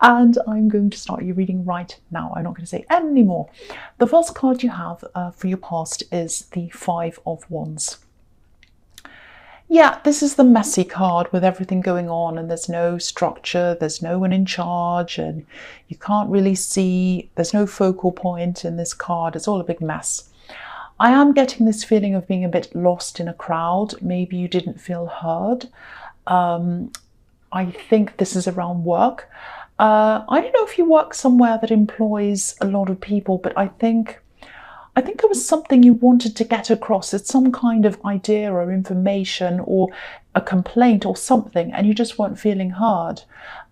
And I'm going to start your reading right now. I'm not going to say any more. The first card you have for your past is the Five of Wands. Yeah, this is the messy card with everything going on, and there's no structure, there's no one in charge, and you can't really see, there's no focal point in this card. It's all a big mess. I am getting this feeling of being a bit lost in a crowd. Maybe you didn't feel heard. I think this is around work. I don't know if you work somewhere that employs a lot of people, but I think there was something you wanted to get across. It's some kind of idea or information or a complaint or something, and you just weren't feeling heard.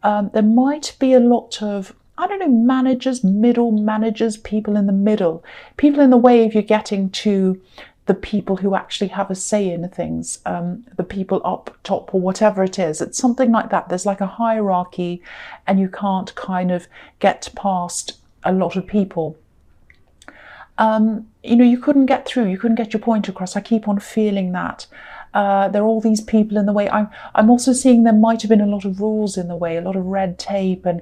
There might be a lot of, I don't know, managers, middle managers, people in the middle, people in the way of you getting to the people who actually have a say in things, the people up top or whatever it is. It's something like that. There's like a hierarchy and you can't kind of get past a lot of people. You know, you couldn't get through, you couldn't get your point across. I keep on feeling that. There are all these people in the way. I'm also seeing there might have been a lot of rules in the way, a lot of red tape and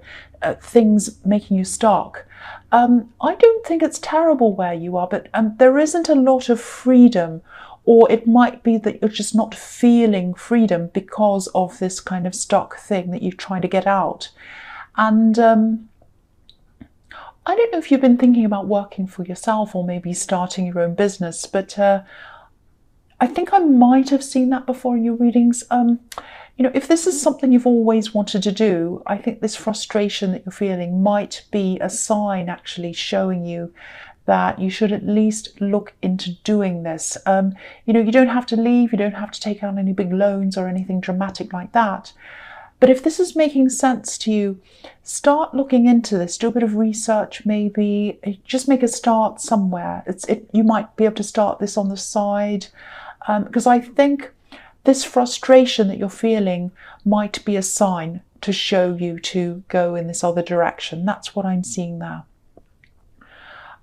things making you stuck. I don't think it's terrible where you are, but there isn't a lot of freedom, or it might be that you're just not feeling freedom because of this kind of stuck thing that you're trying to get out. And I don't know if you've been thinking about working for yourself or maybe starting your own business, but I think I might have seen that before in your readings. You know, if this is something you've always wanted to do, I think this frustration that you're feeling might be a sign actually showing you that you should at least look into doing this. You know, you don't have to leave, you don't have to take out any big loans or anything dramatic like that. But if this is making sense to you, start looking into this, do a bit of research maybe, just make a start somewhere. You might be able to start this on the side, because I think this frustration that you're feeling might be a sign to show you to go in this other direction. That's what I'm seeing there.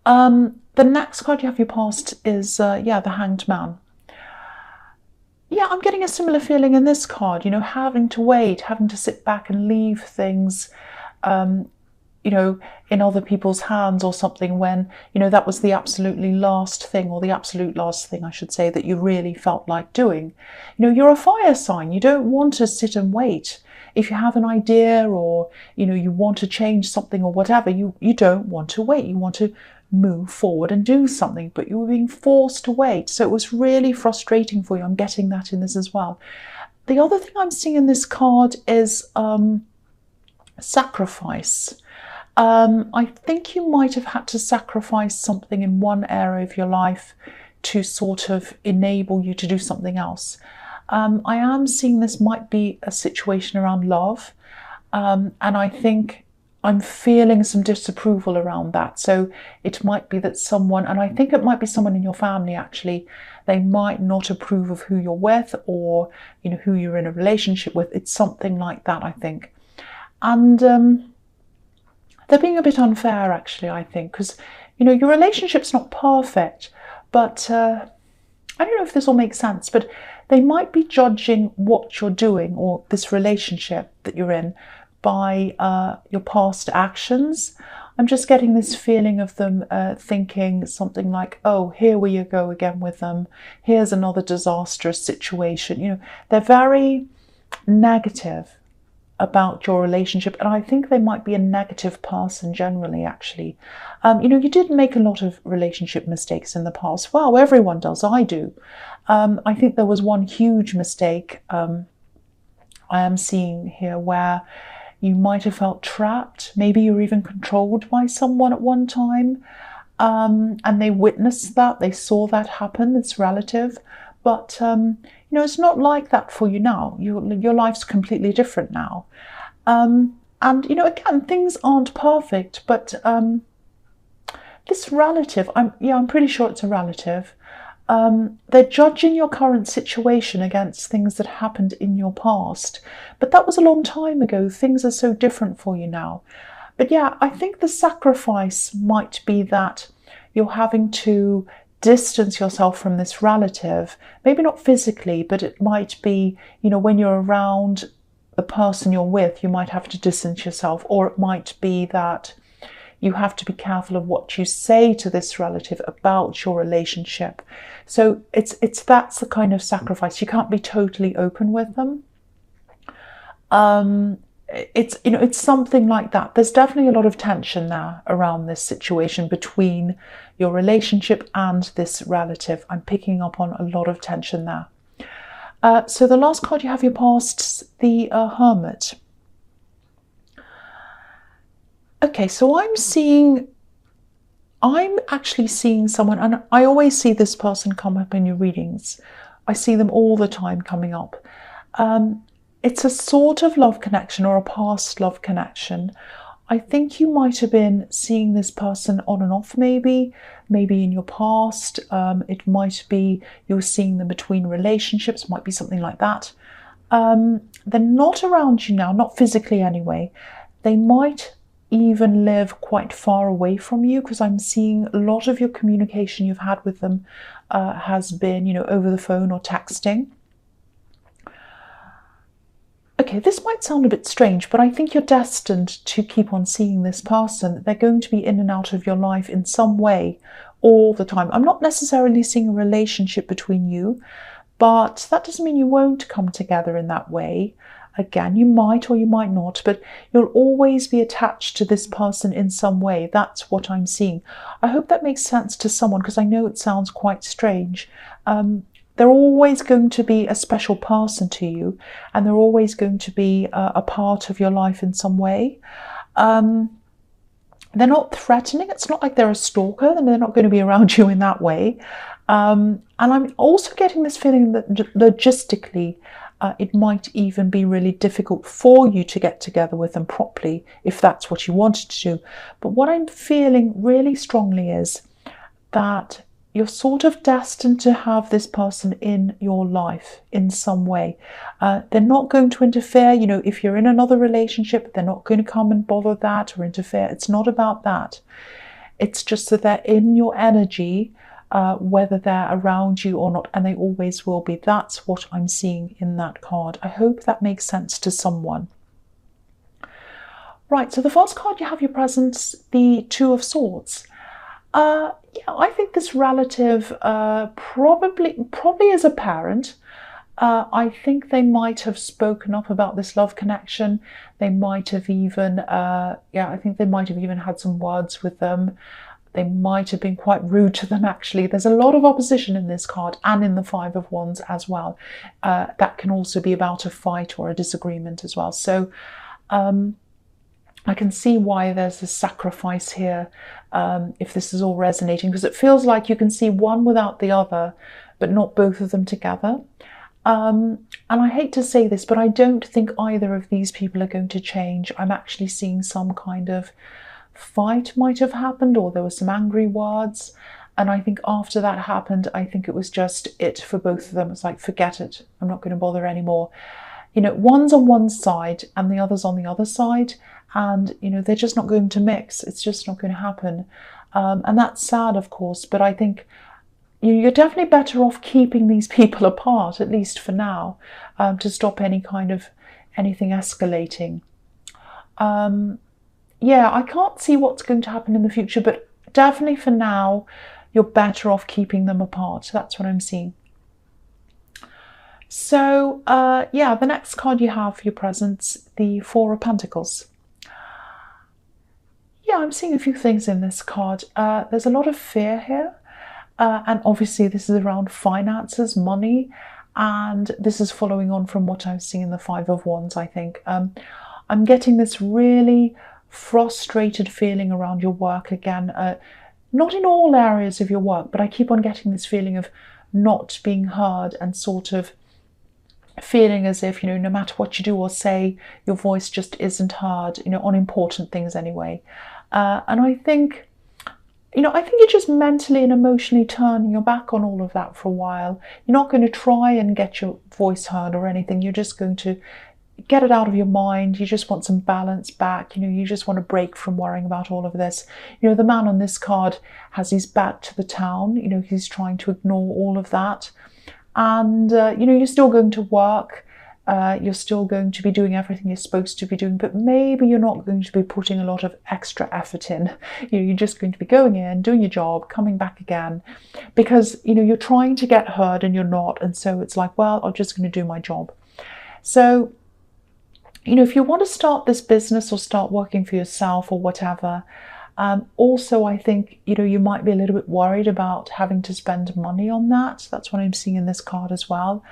The next card you have for your past is, the Hanged Man. Yeah, I'm getting a similar feeling in this card, you know, having to wait, having to sit back and leave things, you know, in other people's hands or something when, you know, that was the absolutely last thing, or the absolute last thing, I should say, that you really felt like doing. You know, you're a fire sign. You don't want to sit and wait. If you have an idea or, you know, you want to change something or whatever, you don't want to wait. You want to move forward and do something, but you were being forced to wait. So it was really frustrating for you. I'm getting that in this as well. The other thing I'm seeing in this card is sacrifice. I think you might have had to sacrifice something in one area of your life to sort of enable you to do something else. I am seeing this might be a situation around love, and I think I'm feeling some disapproval around that. So it might be that someone, and I think it might be someone in your family actually, they might not approve of who you're with, or, you know, who you're in a relationship with. It's something like that, I think. And they're being a bit unfair actually, I think, because, you know, your relationship's not perfect, but I don't know if this will make sense, but they might be judging what you're doing or this relationship that you're in by your past actions. I'm just getting this feeling of them thinking something like, oh, here we go again with them. Here's another disastrous situation. You know, they're very negative about your relationship, and I think they might be a negative person generally, actually. You know, you did make a lot of relationship mistakes in the past. Well, everyone does. I do. I think there was one huge mistake I am seeing here where you might have felt trapped. Maybe you were even controlled by someone at one time, and they witnessed that. They saw that happen. It's relative. But, you know, it's not like that for you now. Your life's completely different now. And, you know, again, things aren't perfect, but this relative, I'm pretty sure it's a relative. They're judging your current situation against things that happened in your past. But that was a long time ago. Things are so different for you now. But yeah, I think the sacrifice might be that you're having to distance yourself from this relative, maybe not physically, but it might be, you know, when you're around the person you're with, you might have to distance yourself, or it might be that you have to be careful of what you say to this relative about your relationship. So that's the kind of sacrifice. You can't be totally open with them. It's something like that. There's definitely a lot of tension now around this situation between your relationship and this relative. I'm picking up on a lot of tension there. So the last card you have your past, the Hermit. Okay, so I'm actually seeing someone, and I always see this person come up in your readings. I see them all the time coming up. It's a sort of love connection, or a past love connection. I think you might have been seeing this person on and off, maybe in your past. It might be you're seeing them between relationships, might be something like that. They're not around you now, not physically anyway. They might even live quite far away from you, because I'm seeing a lot of your communication you've had with them has been, over the phone or texting. Okay, this might sound a bit strange, but I think you're destined to keep on seeing this person. They're going to be in and out of your life in some way all the time. I'm not necessarily seeing a relationship between you, but that doesn't mean you won't come together in that way. Again, you might or you might not, but you'll always be attached to this person in some way. That's what I'm seeing. I hope that makes sense to someone, because I know it sounds quite strange. They're always going to be a special person to you, and they're always going to be a part of your life in some way. They're not threatening. It's not like they're a stalker, and they're not going to be around you in that way. And I'm also getting this feeling that logistically, it might even be really difficult for you to get together with them properly, if that's what you wanted to do. But what I'm feeling really strongly is that you're sort of destined to have this person in your life in some way. They're not going to interfere. If you're in another relationship, they're not going to come and bother that or interfere. It's not about that. It's just that they're in your energy, whether they're around you or not, and they always will be. That's what I'm seeing in that card. I hope that makes sense to someone. Right, so the first card you have your presence, the Two of Swords. Yeah, I think this relative probably is a parent. I think they might have spoken up about this love connection. They might have even, I think they might have even had some words with them. They might have been quite rude to them, actually. There's a lot of opposition in this card, and in the Five of Wands as well. That can also be about a fight or a disagreement as well. So I can see why there's a sacrifice here, if this is all resonating, because it feels like you can see one without the other, but not both of them together. And I hate to say this, but I don't think either of these people are going to change. I'm actually seeing some kind of fight might have happened, or there were some angry words. And I think after that happened, I think it was just it for both of them. It's like, forget it. I'm not going to bother anymore. One's on one side and the other's on the other side. And, they're just not going to mix. It's just not going to happen. And that's sad, of course. But I think you're definitely better off keeping these people apart, at least for now, to stop anything escalating. Yeah, I can't see what's going to happen in the future, but definitely for now, you're better off keeping them apart. That's what I'm seeing. So, yeah, the next card you have for your presence, the Four of Pentacles. Yeah, I'm seeing a few things in this card. There's a lot of fear here. And obviously this is around finances, money. And this is following on from what I was seeing in the Five of Wands, I think. I'm getting this really frustrated feeling around your work again. Not in all areas of your work, but I keep on getting this feeling of not being heard, and sort of feeling as if, no matter what you do or say, your voice just isn't heard, on important things anyway. And I think you're just mentally and emotionally turning your back on all of that for a while. You're not going to try and get your voice heard or anything. You're just going to get it out of your mind. You just want some balance back. You just want to break from worrying about all of this. The man on this card has his back to the town. He's trying to ignore all of that. And, you're still going to work. You're still going to be doing everything you're supposed to be doing, but maybe you're not going to be putting a lot of extra effort in. You're just going to be going in, doing your job, coming back again, because you're trying to get heard and you're not, and so it's like, well, I'm just going to do my job. So if you want to start this business or start working for yourself or whatever, also I think you might be a little bit worried about having to spend money on that. That's what I'm seeing in this card as well.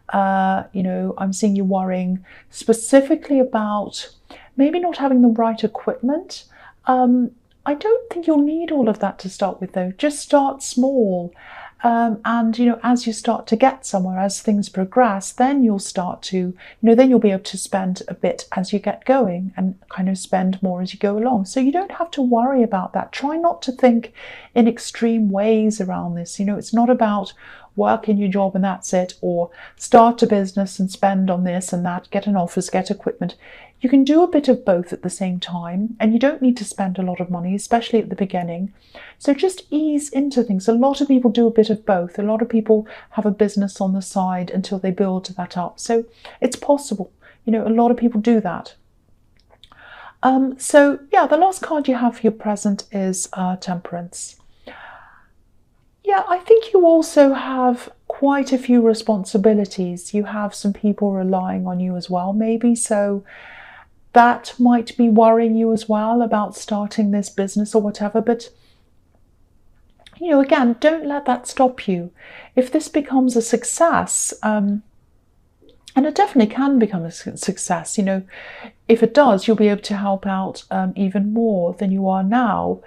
I'm seeing you worrying specifically about maybe not having the right equipment. I don't think you'll need all of that to start with, though. Just start small. And as you start to get somewhere, as things progress, then you'll start to, then you'll be able to spend a bit as you get going and kind of spend more as you go along. So you don't have to worry about that. Try not to think in extreme ways around this. It's not about work in your job and that's it, or start a business and spend on this and that, get an office, get equipment. You can do a bit of both at the same time, and you don't need to spend a lot of money, especially at the beginning. So just ease into things. A lot of people do a bit of both. A lot of people have a business on the side until they build that up. So it's possible. A lot of people do that. So yeah, the last card you have for your present is Temperance. Yeah, I think you also have quite a few responsibilities. You have some people relying on you as well, maybe. So that might be worrying you as well about starting this business or whatever. But, again, don't let that stop you. If this becomes a success, and it definitely can become a success, if it does, you'll be able to help out even more than you are now.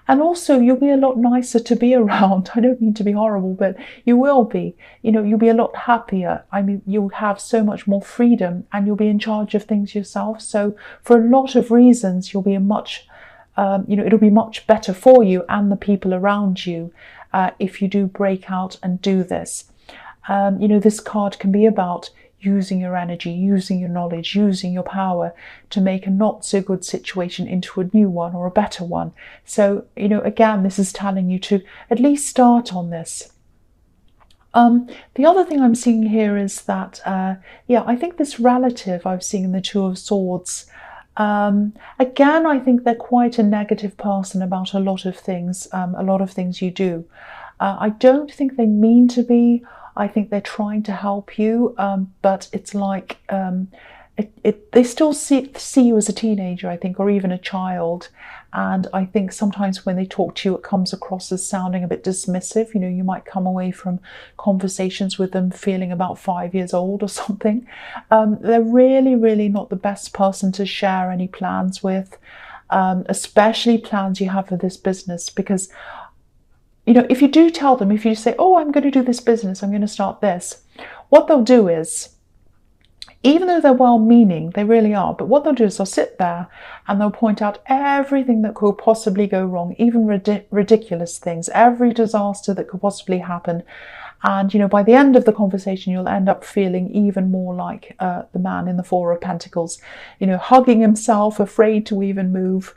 And also, you'll be a lot nicer to be around. I don't mean to be horrible, but you will be. You'll be a lot happier. I mean, you'll have so much more freedom and you'll be in charge of things yourself. So for a lot of reasons, you'll be it'll be much better for you and the people around you if you do break out and do this. This card can be about using your energy, using your knowledge, using your power to make a not so good situation into a new one or a better one. So, again, this is telling you to at least start on this. The other thing I'm seeing here is that, I think this relative I've seen in the Two of Swords, again, I think they're quite a negative person about a lot of things you do. I don't think they mean to be. I think they're trying to help you, but it's like they still see you as a teenager, I think, or even a child. And I think sometimes when they talk to you, it comes across as sounding a bit dismissive. You might come away from conversations with them feeling about 5 years old or something. They're really, really not the best person to share any plans with, especially plans you have for this business, because if you do tell them, if you say, oh, I'm going to do this business, I'm going to start this, what they'll do is, even though they're well-meaning, they really are, but what they'll do is they'll sit there and they'll point out everything that could possibly go wrong, even ridiculous things, every disaster that could possibly happen. And, by the end of the conversation, you'll end up feeling even more like the man in the Four of Pentacles, hugging himself, afraid to even move.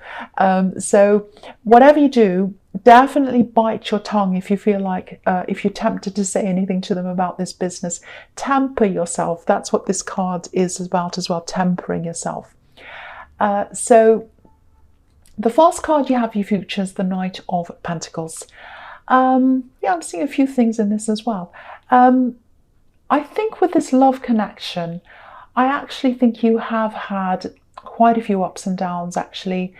So whatever you do, definitely bite your tongue if you feel like, if you're tempted to say anything to them about this business. Temper yourself. That's what this card is about as well, tempering yourself. So the first card you have for your future is the Knight of Pentacles. I'm seeing a few things in this as well. I think with this love connection, I actually think you have had quite a few ups and downs, actually.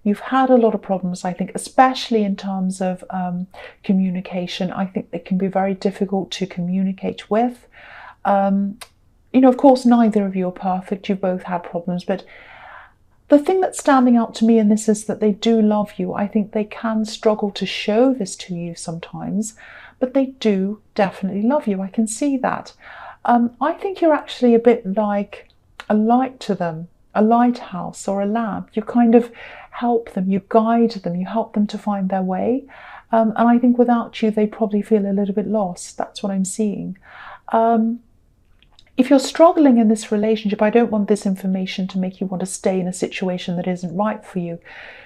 You've had a lot of problems, I think, especially in terms of communication. I think they can be very difficult to communicate with. Of course, neither of you are perfect. You've both had problems, but the thing that's standing out to me in this is that they do love you. I think they can struggle to show this to you sometimes, but they do definitely love you. I can see that. I think you're actually a bit like a light to them, a lighthouse or a lamp. You kind of help them, you guide them, you help them to find their way. And I think without you, they probably feel a little bit lost. That's what I'm seeing. If you're struggling in this relationship, I don't want this information to make you want to stay in a situation that isn't right for you,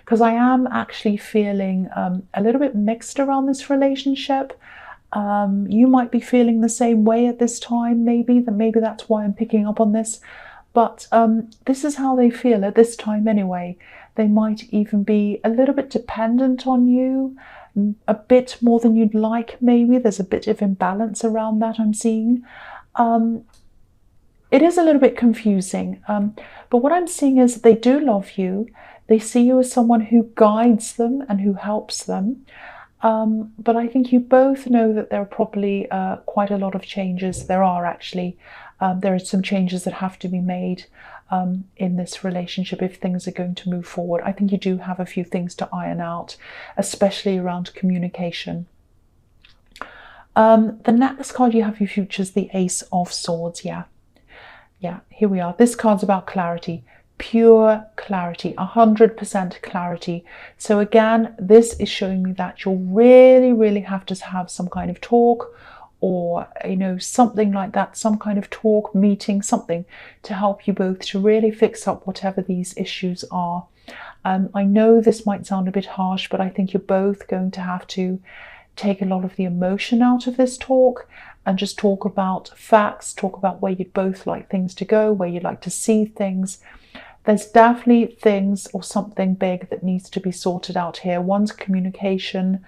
because I am actually feeling a little bit mixed around this relationship. You might be feeling the same way at this time, maybe that's why I'm picking up on this. But this is how they feel at this time anyway. They might even be a little bit dependent on you, a bit more than you'd like, maybe. There's a bit of imbalance around that I'm seeing. It is a little bit confusing, but what I'm seeing is they do love you. They see you as someone who guides them and who helps them. But I think you both know that there are probably quite a lot of changes. There are actually. There are some changes that have to be made in this relationship if things are going to move forward. I think you do have a few things to iron out, especially around communication. The next card you have for your future is the Ace of Swords. Yeah, here we are. This card's about clarity. Pure clarity, 100% clarity. So again, this is showing me that you'll really have to have some kind of talk, or something like that, some kind of talk, meeting, something to help you both to really fix up whatever these issues are. I know this might sound a bit harsh, but I think you're both going to have to take a lot of the emotion out of this talk and just talk about facts, talk about where you'd both like things to go, where you'd like to see things. There's definitely things or something big that needs to be sorted out here. One's communication,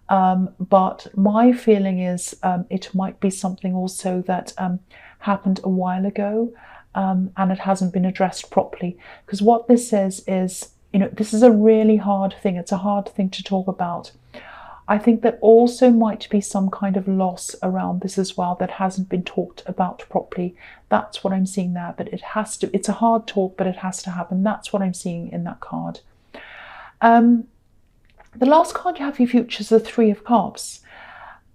but my feeling is it might be something also that happened a while ago, and it hasn't been addressed properly. Because what this is this is a really hard thing. It's a hard thing to talk about. I think there also might be some kind of loss around this as well that hasn't been talked about properly. That's what I'm seeing there, but it has to. It's a hard talk, but it has to happen. That's what I'm seeing in that card. The last card you have for your future is the Three of Cups.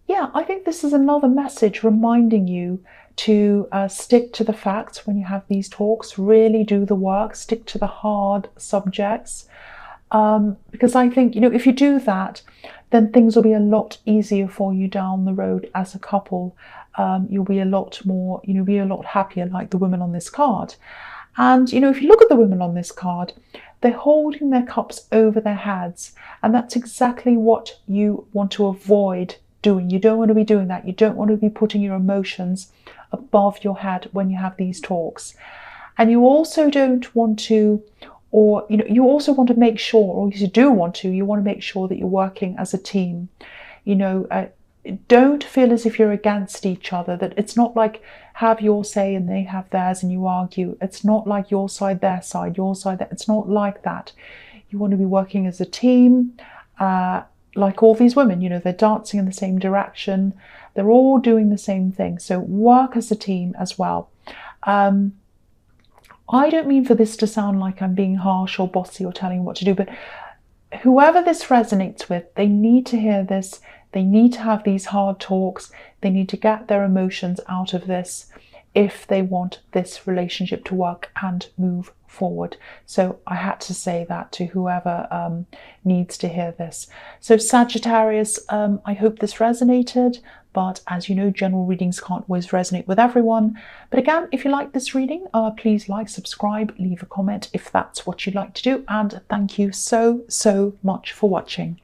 Yeah, I think this is another message reminding you to stick to the facts when you have these talks. Really do the work. Stick to the hard subjects. Because I think, if you do that, then things will be a lot easier for you down the road as a couple. You'll be a lot more, be a lot happier, like the women on this card. And, if you look at the women on this card, they're holding their cups over their heads. And that's exactly what you want to avoid doing. You don't want to be doing that. You don't want to be putting your emotions above your head when you have these talks. And you also don't want to, or you also want to make sure, or you do want to, you want to make sure that you're working as a team. Don't feel as if you're against each other, that it's not like have your say and they have theirs and you argue. It's not like your side, their side, your side, that. It's not like that. You want to be working as a team, like all these women, they're dancing in the same direction. They're all doing the same thing. So work as a team as well. I don't mean for this to sound like I'm being harsh or bossy or telling you what to do, but whoever this resonates with, they need to hear this. They need to have these hard talks. They need to get their emotions out of this if they want this relationship to work and move forward. So I had to say that to whoever needs to hear this. So Sagittarius, I hope this resonated. But as you know, general readings can't always resonate with everyone. But again, if you like this reading, please like, subscribe, leave a comment if that's what you'd like to do. And thank you so much for watching.